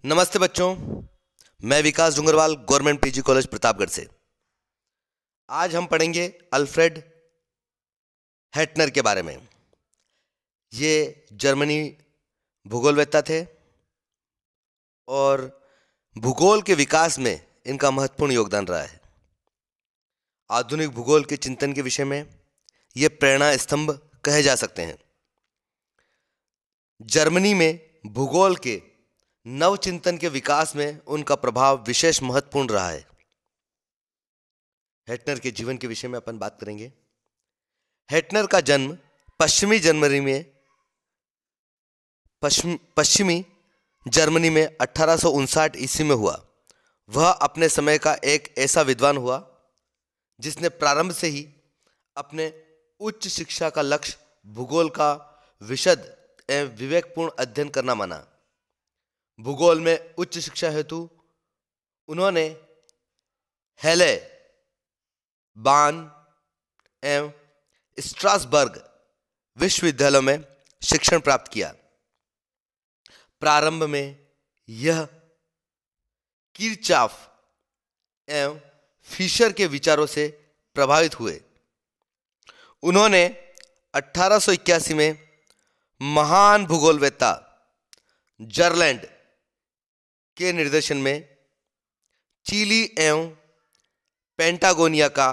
नमस्ते बच्चों, मैं Vikas Dungarwal government PG college Pratapgarh से। आज हम पढ़ेंगे अल्फ्रेड हेटनर के बारे में। ये जर्मनी भूगोलवेत्ता थे और भूगोल के विकास में इनका महत्वपूर्ण योगदान रहा है। आधुनिक भूगोल के चिंतन के विषय में ये प्रेरणा स्तंभ कहे जा सकते हैं। जर्मनी में भूगोल के नवचिंतन के विकास में उनका प्रभाव विशेष महत्वपूर्ण रहा है। हेटनर के जीवन के विषय में अपन बात करेंगे। हेटनर का जन्म पश्चिमी जर्मनी में 1859 ईस्वी में हुआ। वह अपने समय का एक ऐसा विद्वान हुआ जिसने प्रारंभ से ही अपने उच्च शिक्षा का लक्ष्य भूगोल का विशद एवं विवेकपूर्ण अध्ययन करना माना। भूगोल में उच्च शिक्षा हेतु उन्होंने हेले, बान एवं स्ट्रासबर्ग विश्वविद्यालयों में शिक्षण प्राप्त किया। प्रारंभ में यह किरचॉफ एवं फिशर के विचारों से प्रभावित हुए। उन्होंने 1881 में महान भूगोलवेत्ता जर्लैंड के निर्देशन में चिली एवं पेंटागोनिया का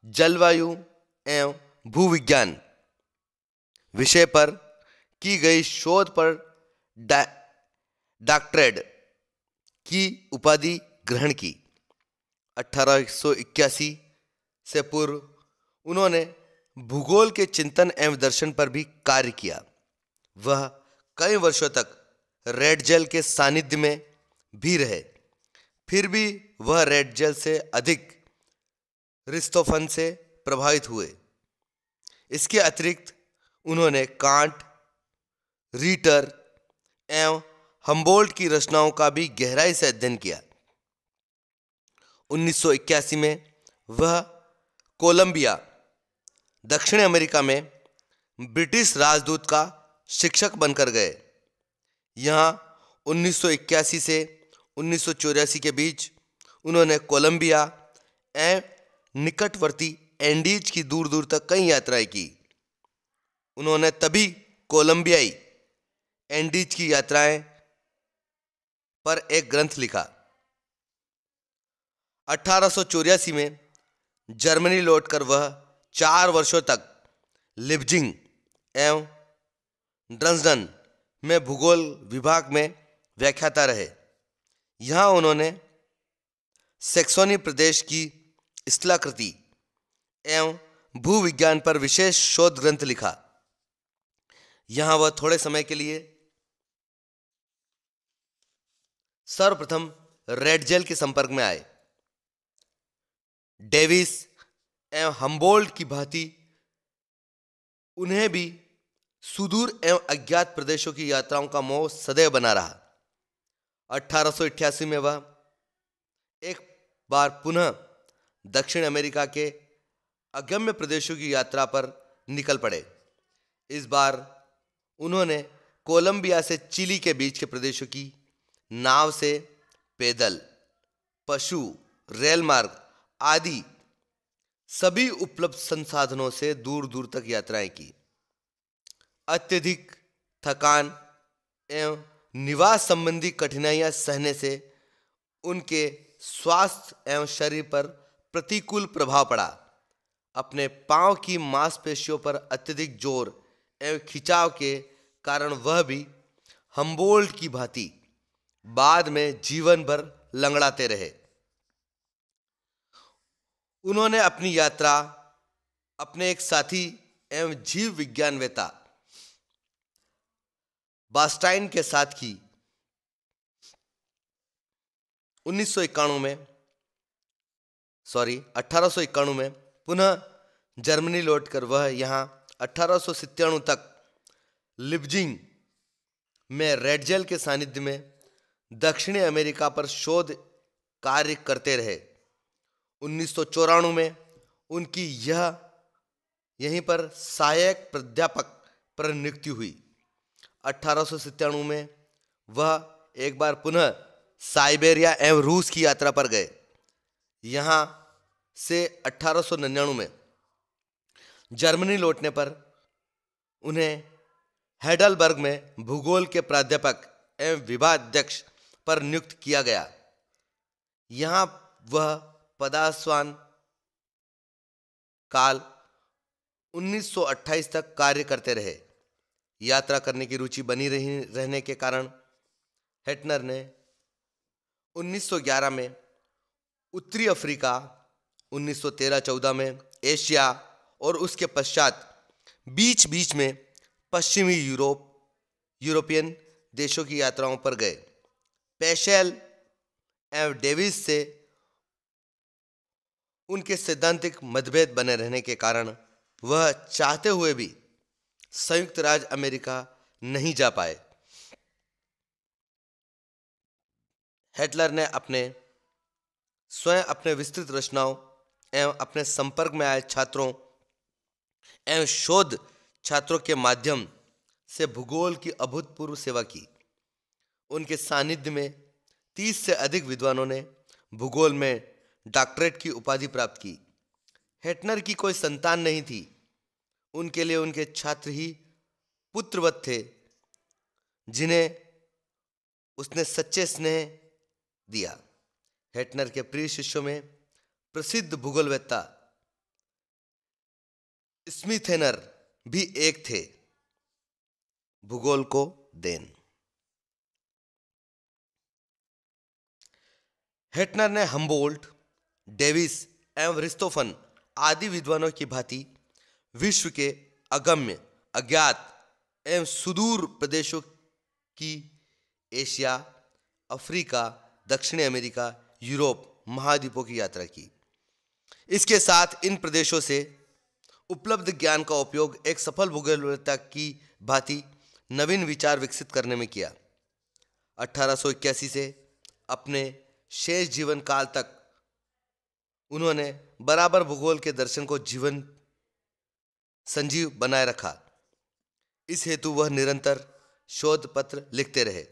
जलवायु एवं भूविज्ञान विषय पर की गई शोध पर डॉक्टरेट की उपाधि ग्रहण की। 1881 से पूर्व उन्होंने भूगोल के चिंतन एवं दर्शन पर भी कार्य किया। वह कई वर्षों तक रेडजेल के सानिध्य में भी रहे, फिर भी वह रेडजेल से अधिक रिस्तोफन से प्रभावित हुए। इसके अतिरिक्त उन्होंने कांट, रीटर एवं हम्बोल्ट की रचनाओं का भी गहराई से अध्ययन किया। 1981 में वह कोलंबिया, दक्षिण अमेरिका में ब्रिटिश राजदूत का शिक्षक बनकर गए। यहाँ 1981 से 1984 के बीच उन्होंने कोलंबिया एवं निकटवर्ती एंडीज की दूर दूर तक कई यात्राएं की। उन्होंने तभी कोलंबियाई एंडीज की यात्राएं पर एक ग्रंथ लिखा। 1884 में जर्मनी लौटकर वह 4 वर्षों तक लिप्जिंग एवं ड्रेसडन में भूगोल विभाग में व्याख्याता रहे। यहाँ उन्होंने सैक्सोनी प्रदेश की स्थलाकृति एवं भूविज्ञान पर विशेष शोध ग्रंथ लिखा। यहाँ वह थोड़े समय के लिए सर्वप्रथम रेडजेल के संपर्क में आए। डेविस एवं हम्बोल्ट की भांति उन्हें भी सुदूर एवं अज्ञात प्रदेशों की यात्राओं का मोह सदैव बना रहा। 1888 में वह एक बार पुनः दक्षिण अमेरिका के अगम्य प्रदेशों की यात्रा पर निकल पड़े। इस बार उन्होंने कोलंबिया से चिली के बीच के प्रदेशों की नाव से पैदल, पशु, रेल मार्ग आदि सभी उपलब्ध संसाधनों से दूर दूर तक यात्राएं की। अत्यधिक थकान एवं निवास संबंधी कठिनाइयां सहने से उनके स्वास्थ्य एवं शरीर पर प्रतिकूल प्रभाव पड़ा। अपने पांव की मांसपेशियों पर अत्यधिक जोर एवं खिंचाव के कारण वह भी हम्बोल्ट की भांति बाद में जीवन भर लंगड़ाते रहे। उन्होंने अपनी यात्रा अपने एक साथी एवं जीव विज्ञानवेत्ता बास्टाइन के साथ की। 1891 में पुनः जर्मनी लौटकर वह यहाँ 1897 तक लिप्जिंग में रेडजेल के सानिध्य में दक्षिणी अमेरिका पर शोध कार्य करते रहे। 1994 में उनकी यहीं पर सहायक प्राध्यापक पर नियुक्ति हुई। 1897 में वह एक बार पुनः साइबेरिया एवं रूस की यात्रा पर गए। यहां से 1899 में जर्मनी लौटने पर उन्हें हेडलबर्ग में भूगोल के प्राध्यापक एवं विभागाध्यक्ष पर नियुक्त किया गया। यहां वह पदास्वान काल 1928 तक कार्य करते रहे। यात्रा करने की रुचि बनी रहने के कारण हेटनर ने 1911 में उत्तरी अफ्रीका, 1913-14 में एशिया और उसके पश्चात बीच बीच में पश्चिमी यूरोपियन देशों की यात्राओं पर गए। पेशेल एवं डेविस से उनके सैद्धांतिक मतभेद बने रहने के कारण वह चाहते हुए भी संयुक्त राज्य अमेरिका नहीं जा पाए। हिटलर ने स्वयं अपने विस्तृत रचनाओं एवं अपने संपर्क में आए छात्रों एवं शोध छात्रों के माध्यम से भूगोल की अभूतपूर्व सेवा की। उनके सानिध्य में 30 से अधिक विद्वानों ने भूगोल में डॉक्टरेट की उपाधि प्राप्त की। हेटनर की कोई संतान नहीं थी। उनके लिए उनके छात्र ही पुत्रवत थे, जिन्हें उसने सच्चे स्नेह दिया। हेटनर के प्रिय शिष्यों में प्रसिद्ध भूगोलवेत्ता स्मिथेनर भी एक थे। भूगोल को देन। हेटनर ने हम्बोल्ट, डेविस एवं रिस्तोफन आदि विद्वानों की भांति विश्व के अगम्य, अज्ञात एवं सुदूर प्रदेशों की एशिया, अफ्रीका, दक्षिणी अमेरिका, यूरोप महाद्वीपों की यात्रा की। इसके साथ इन प्रदेशों से उपलब्ध ज्ञान का उपयोग एक सफल भूगोलवेत्ता की भांति नवीन विचार विकसित करने में किया। 1881 से अपने शेष जीवन काल तक उन्होंने बराबर भूगोल के दर्शन को जीवन संजीव बनाए रखा। इस हेतु वह निरंतर शोध पत्र लिखते रहे।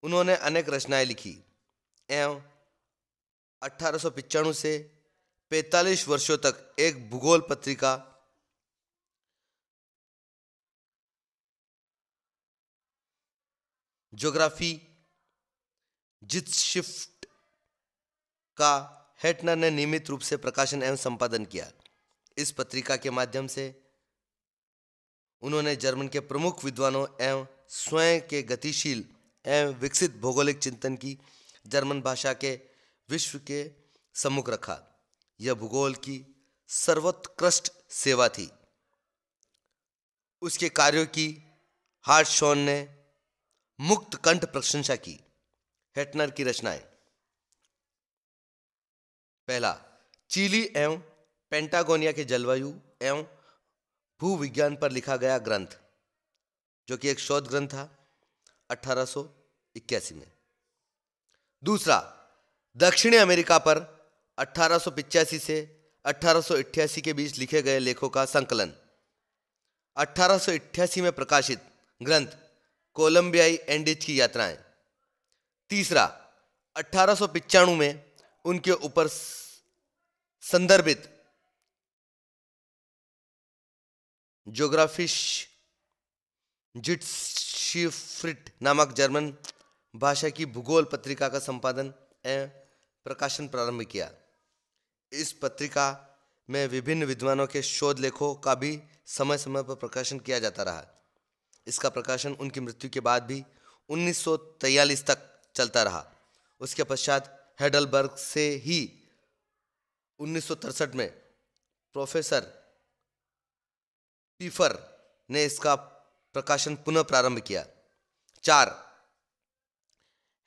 उन्होंने अनेक रचनाएं लिखी एवं 1895 से 45 वर्षों तक एक भूगोल पत्रिका ज्योग्राफी जिट्सशिफ्ट का हेटनर ने नियमित रूप से प्रकाशन एवं संपादन किया। इस पत्रिका के माध्यम से उन्होंने जर्मन के प्रमुख विद्वानों एवं स्वयं के गतिशील एवं विकसित भौगोलिक चिंतन की जर्मन भाषा के विश्व के सम्मुख रखा। यह भूगोल की सर्वोत्कृष्ट सेवा थी। उसके कार्यों की हार्टशॉन ने मुक्त कंठ प्रशंसा की। हेटनर की रचनाएं। पहला, चिली एवं पेंटागोनिया के जलवायु एवं भूविज्ञान पर लिखा गया ग्रंथ, जो कि एक शोध ग्रंथ था 1881 में। दूसरा, दक्षिणी अमेरिका पर 1885 से 1888 के बीच लिखे गए लेखों का संकलन। 1888 में प्रकाशित ग्रंथ कोलंबियाई एंडीज की यात्राएं। तीसरा, 1895 में उनके ऊपर संदर्भित ज्योग्राफिश जिट्सशिफ्ट नामक जर्मन भाषा की भूगोल पत्रिका का संपादन एवं प्रकाशन प्रारंभ किया। इस पत्रिका में विभिन्न विद्वानों के शोध लेखों का भी समय समय पर प्रकाशन किया जाता रहा। इसका प्रकाशन उनकी मृत्यु के बाद भी 1943 तक चलता रहा। उसके पश्चात हेडलबर्ग से ही 1963 में प्रोफेसर पीफर ने इसका प्रकाशन पुनः प्रारंभ किया। 4,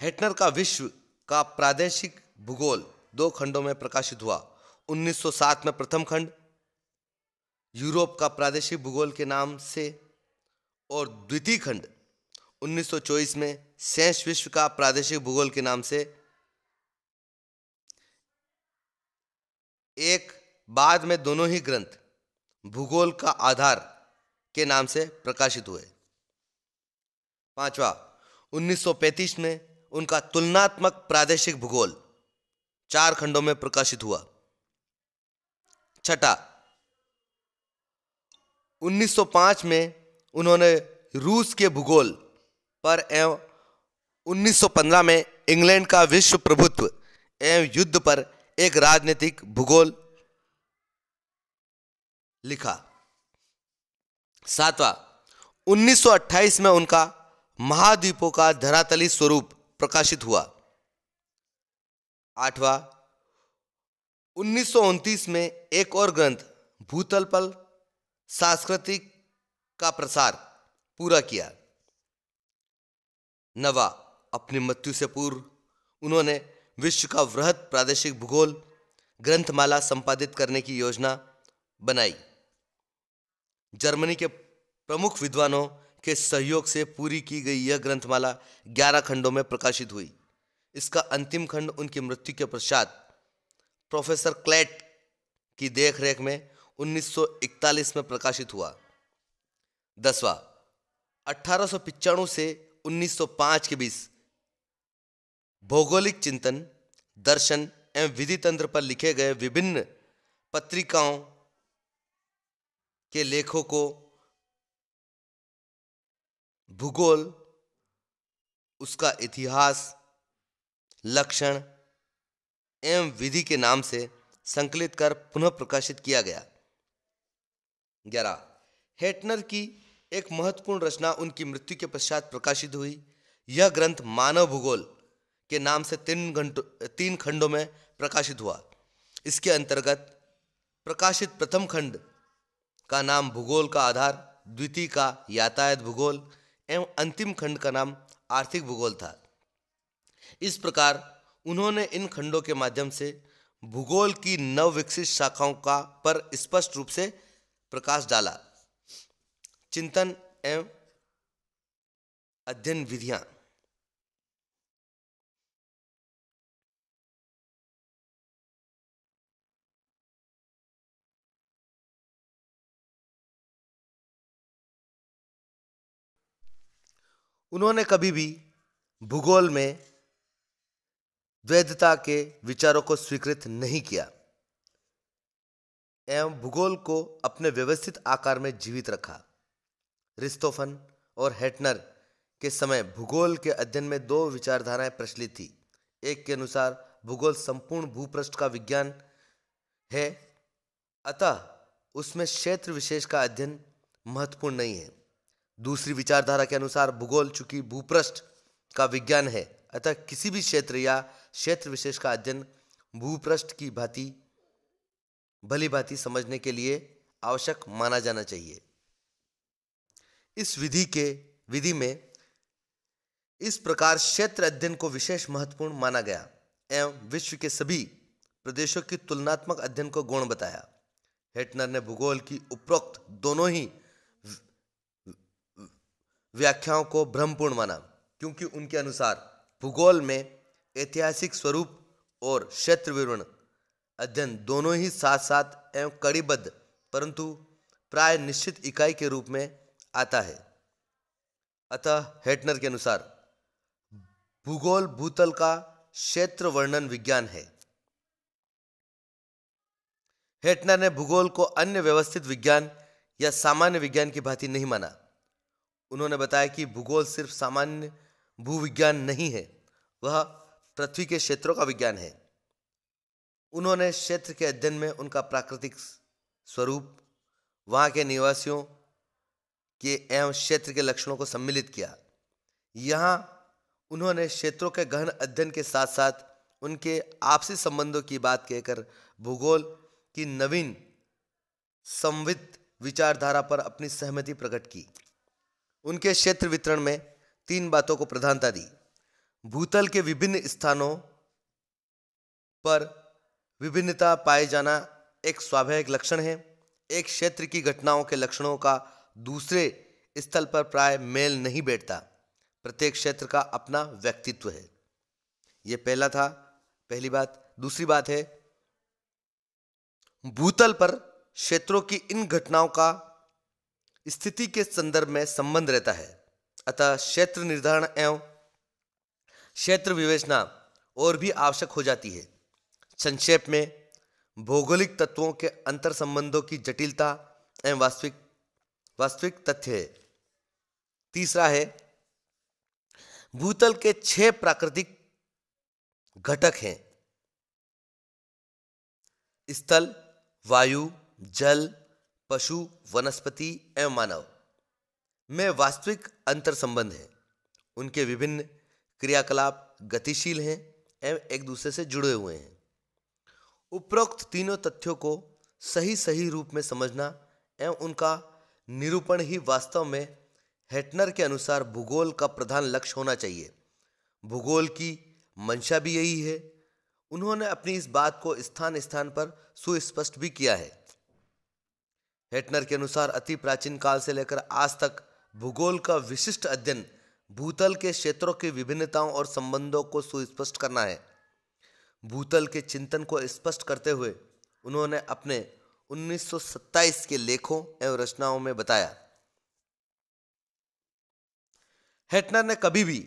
हेटनर का विश्व का प्रादेशिक भूगोल 2 खंडों में प्रकाशित हुआ। 1907 में प्रथम खंड यूरोप का प्रादेशिक भूगोल के नाम से और द्वितीय खंड 1924 में शेष विश्व का प्रादेशिक भूगोल के नाम से। एक बाद में दोनों ही ग्रंथ भूगोल का आधार के नाम से प्रकाशित हुए। 5वां, 1935 में उनका तुलनात्मक प्रादेशिक भूगोल 4 खंडों में प्रकाशित हुआ। छठा, 1905 में उन्होंने रूस के भूगोल पर एवं 1915 में इंग्लैंड का विश्व प्रभुत्व एवं युद्ध पर एक राजनीतिक भूगोल लिखा। सातवां, 1928 में उनका महाद्वीपों का धरातली स्वरूप प्रकाशित हुआ। आठवां, 1929 में एक और ग्रंथ भूतल पर सांस्कृतिक का प्रसार पूरा किया। नवा, अपनी मृत्यु से पूर्व उन्होंने विश्व का वृहद प्रादेशिक भूगोल ग्रंथमाला संपादित करने की योजना बनाई। जर्मनी के प्रमुख विद्वानों के सहयोग से पूरी की गई यह ग्रंथमाला 11 खंडों में प्रकाशित हुई। इसका अंतिम खंड उनकी मृत्यु के पश्चात प्रोफेसर क्लैट की देखरेख में 1941 में प्रकाशित हुआ। 10वां, 1895 से 1905 के बीच भौगोलिक चिंतन, दर्शन एवं विधि तंत्र पर लिखे गए विभिन्न पत्रिकाओं के लेखों को भूगोल, उसका इतिहास, लक्षण एवं विधि के नाम से संकलित कर पुनः प्रकाशित किया गया। 11, हेटनर की एक महत्वपूर्ण रचना उनकी मृत्यु के पश्चात प्रकाशित हुई। यह ग्रंथ मानव भूगोल के नाम से 3 खंडों में प्रकाशित हुआ। इसके अंतर्गत प्रकाशित प्रथम खंड का नाम भूगोल का आधार, द्वितीय का यातायात भूगोल एवं अंतिम खंड का नाम आर्थिक भूगोल था। इस प्रकार उन्होंने इन खंडों के माध्यम से भूगोल की नवविकसित शाखाओं का पर स्पष्ट रूप से प्रकाश डाला। चिंतन एवं अध्ययन विधियां। उन्होंने कभी भी भूगोल में द्वैधता के विचारों को स्वीकृत नहीं किया एवं भूगोल को अपने व्यवस्थित आकार में जीवित रखा। रिस्तोफन और हेटनर के समय भूगोल के अध्ययन में 2 विचारधाराएं प्रचलित थी। एक के अनुसार भूगोल संपूर्ण भूपृष्ठ का विज्ञान है, अतः उसमें क्षेत्र विशेष का अध्ययन महत्वपूर्ण नहीं है। दूसरी विचारधारा के अनुसार भूगोल चूंकि भूपृष्ठ का विज्ञान है, अतः किसी भी क्षेत्र या क्षेत्र विशेष का अध्ययन भूपृष्ठ की भली भांति समझने के लिए आवश्यक माना जाना चाहिए। इस विधि में इस प्रकार क्षेत्र अध्ययन को विशेष महत्वपूर्ण माना गया एवं विश्व के सभी प्रदेशों की तुलनात्मक अध्ययन को गौण बताया। हेटनर ने भूगोल की उपरोक्त दोनों ही व्याख्याओं को भ्रमपूर्ण माना, क्योंकि उनके अनुसार भूगोल में ऐतिहासिक स्वरूप और क्षेत्र विवरण अध्ययन दोनों ही साथ साथ एवं कड़ीबद्ध परंतु प्राय निश्चित इकाई के रूप में आता है। अतः हेटनर के अनुसार भूगोल भूतल का क्षेत्र वर्णन विज्ञान है। हेटनर ने भूगोल को अन्य व्यवस्थित विज्ञान या सामान्य विज्ञान की भांति नहीं माना। उन्होंने बताया कि भूगोल सिर्फ सामान्य भूविज्ञान नहीं है, वह पृथ्वी के क्षेत्रों का विज्ञान है। उन्होंने क्षेत्र के अध्ययन में उनका प्राकृतिक स्वरूप, वहाँ के निवासियों के एवं क्षेत्र के लक्षणों को सम्मिलित किया। यहाँ उन्होंने क्षेत्रों के गहन अध्ययन के साथ साथ उनके आपसी संबंधों की बात कहकर भूगोल की नवीन संवित विचारधारा पर अपनी सहमति प्रकट की। उनके क्षेत्र वितरण में 3 बातों को प्रधानता दी। भूतल के विभिन्न स्थानों पर विभिन्नता पाए जाना एक स्वाभाविक लक्षण है। एक क्षेत्र की घटनाओं के लक्षणों का दूसरे स्थल पर प्राय मेल नहीं बैठता। प्रत्येक क्षेत्र का अपना व्यक्तित्व है। यह पहली बात। दूसरी बात है, भूतल पर क्षेत्रों की इन घटनाओं का स्थिति के संदर्भ में संबंध रहता है। अतः क्षेत्र निर्धारण एवं क्षेत्र विवेचना और भी आवश्यक हो जाती है। संक्षेप में भौगोलिक तत्वों के अंतर संबंधों की जटिलता एवं वास्तविक तथ्य है। तीसरा है, भूतल के 6 प्राकृतिक घटक हैं: स्थल, वायु, जल, पशु, वनस्पति एवं मानव में वास्तविक अंतर संबंध है। उनके विभिन्न क्रियाकलाप गतिशील हैं एवं एक दूसरे से जुड़े हुए हैं। उपरोक्त तीनों तथ्यों को सही रूप में समझना एवं उनका निरूपण ही वास्तव में हेटनर के अनुसार भूगोल का प्रधान लक्ष्य होना चाहिए। भूगोल की मंशा भी यही है। उन्होंने अपनी इस बात को स्थान स्थान पर सुस्पष्ट भी किया है। हेटनर के अनुसार अति प्राचीन काल से लेकर आज तक भूगोल का विशिष्ट अध्ययन भूतल के क्षेत्रों की विभिन्नताओं और संबंधों को सुस्पष्ट करना है। भूतल के चिंतन को स्पष्ट करते हुए उन्होंने अपने 1927 के लेखों एवं रचनाओं में बताया। हेटनर ने कभी भी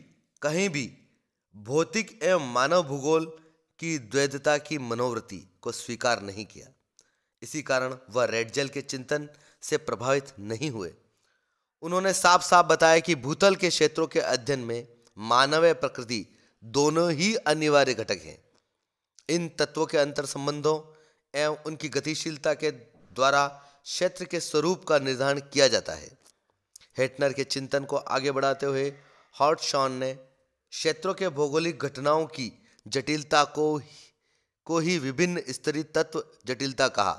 कहीं भी भौतिक एवं मानव भूगोल की द्वैधता की मनोवृत्ति को स्वीकार नहीं किया। इसी कारण वह रेडजेल के चिंतन से प्रभावित नहीं हुए। उन्होंने साफ साफ बताया कि भूतल के क्षेत्रों के अध्ययन में मानव एवं प्रकृति दोनों ही अनिवार्य घटक हैं। इन तत्वों के अंतर संबंधों एवं उनकी गतिशीलता के द्वारा क्षेत्र के स्वरूप का निर्धारण किया जाता है। हेटनर के चिंतन को आगे बढ़ाते हुए हॉटशॉन ने क्षेत्रों के भौगोलिक घटनाओं की जटिलता को ही विभिन्न स्तरीय तत्व जटिलता कहा।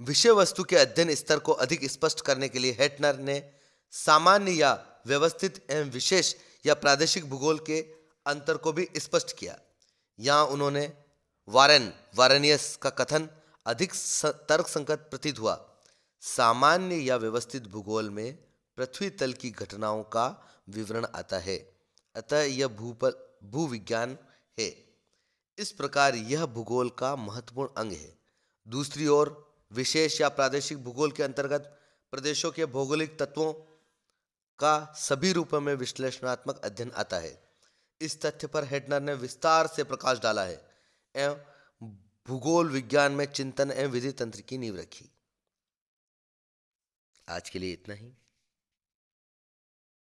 विषय वस्तु के अध्ययन स्तर को अधिक स्पष्ट करने के लिए हेटनर ने सामान्य या व्यवस्थित एवं विशेष या प्रादेशिक भूगोल के अंतर को भी स्पष्ट किया। यहाँ उन्होंने वारेनियस का कथन अधिक तर्कसंगत प्रतीत हुआ। सामान्य या व्यवस्थित भूगोल में पृथ्वी तल की घटनाओं का विवरण आता है, अतः यह भूविज्ञान है। इस प्रकार यह भूगोल का महत्वपूर्ण अंग है। दूसरी ओर विशेष या प्रादेशिक भूगोल के अंतर्गत प्रदेशों के भौगोलिक तत्वों का सभी रूपों में विश्लेषणात्मक अध्ययन आता है। इस तथ्य पर हेटनर ने विस्तार से प्रकाश डाला है एवं भूगोल विज्ञान में चिंतन एवं विधि तंत्र की नींव रखी। आज के लिए इतना ही।